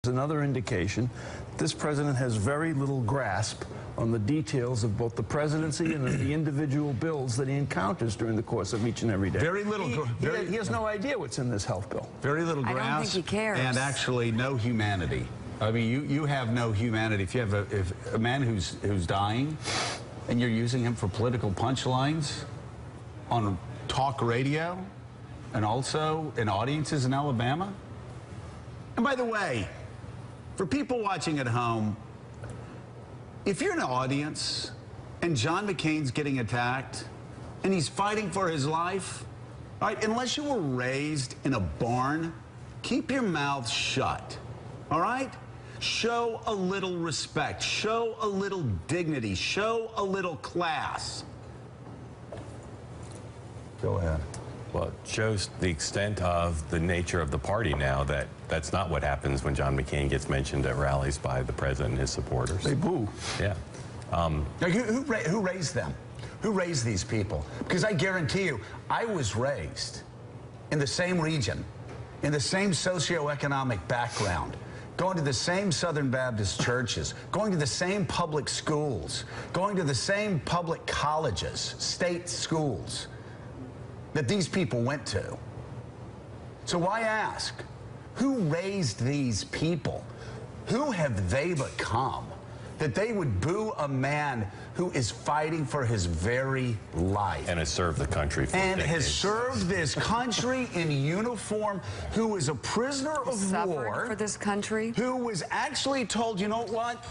another indication this president has very little grasp on the details of both the presidency and the individual bills that he encounters during the course of each and every day. Very little. He has no idea what's in this health bill. Very little grasp. I don't think he cares. And actually no humanity. I mean, you have no humanity. If you have a man who's dying and you're using him for political punchlines on talk radio and also in audiences in Alabama. And by the way, for people watching at home, if you're in an audience and John McCain's getting attacked and he's fighting for his life, all right, unless you were raised in a barn, keep your mouth shut, all right? Show a little respect, show a little dignity, show a little class. Go ahead. Well, it shows the extent of the nature of the party now that that's not what happens when John McCain gets mentioned at rallies by the president and his supporters. They boo. Yeah. Now, who raised them? Who raised these people? Because I guarantee you, I was raised in the same region, in the same socioeconomic background, going to the same Southern Baptist churches, going to the same public schools, going to the same public colleges, state schools that these people went to. So why ask? Who raised these people? Who have they become that they would boo a man who is fighting for his very life? And has served the country for and decades. has served this country in uniform, who is a prisoner of war for this country, who was actually told, you know what?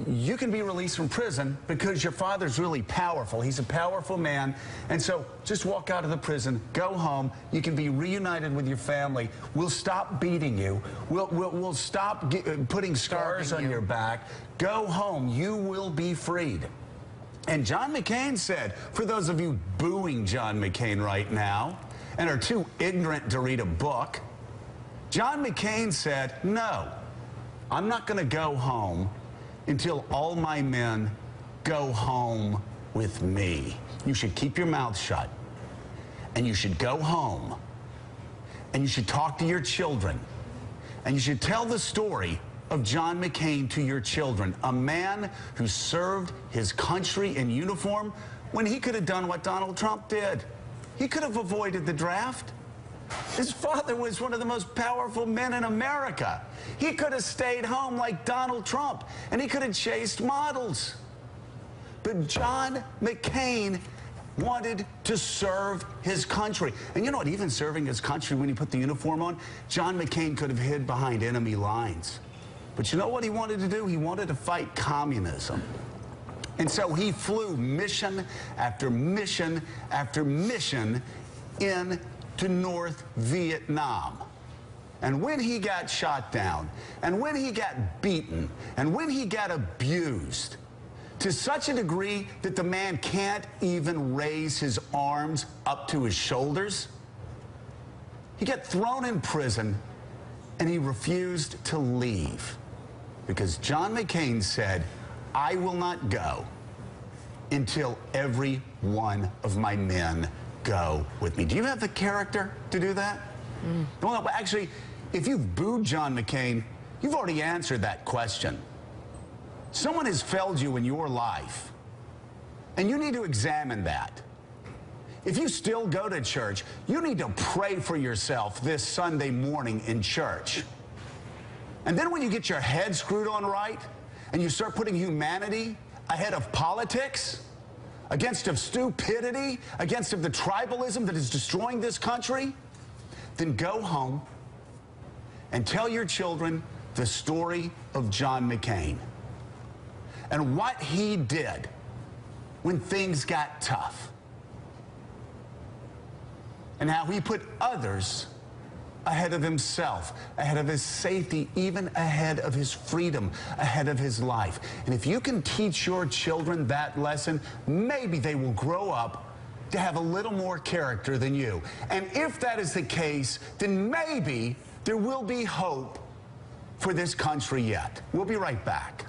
You can be released from prison because your father's really powerful. He's a powerful man. And so just walk out of the prison, go home. You can be reunited with your family. We'll stop beating you. We'll stop putting scars on your back. Go home. You will be freed. And John McCain said, for those of you booing John McCain right now and are too ignorant to read a book, John McCain said, no, I'm not going to go home until all my men go home with me. You should keep your mouth shut, and you should go home, and you should talk to your children, and you should tell the story of John McCain to your children, a man who served his country in uniform when he could have done what Donald Trump did. He could have avoided the draft. His father was one of the most powerful men in America. He could have stayed home like Donald Trump, and he could have chased models. But John McCain wanted to serve his country. And you know what? Even serving his country, when he put the uniform on, John McCain could have hid behind enemy lines. But you know what he wanted to do? He wanted to fight communism. And so he flew mission after mission after mission into North Vietnam. And when he got shot down, and when he got beaten, and when he got abused, to such a degree that the man can't even raise his arms up to his shoulders, he got thrown in prison, and he refused to leave. Because John McCain said, I will not go until every one of my men go with me. Do you have the character to do that? Well, actually, if you've booed John McCain, you've already answered that question. Someone has failed you in your life, and you need to examine that. If you still go to church, you need to pray for yourself this Sunday morning in church. And then when you get your head screwed on right, and you start putting humanity ahead of politics, against of stupidity, against of the tribalism that is destroying this country, then go home and tell your children the story of John McCain and what he did when things got tough, and how he put others ahead of himself, ahead of his safety, even ahead of his freedom, ahead of his life. And if you can teach your children that lesson, maybe they will grow up to have a little more character than you. And if that is the case, then maybe there will be hope for this country yet. We'll be right back.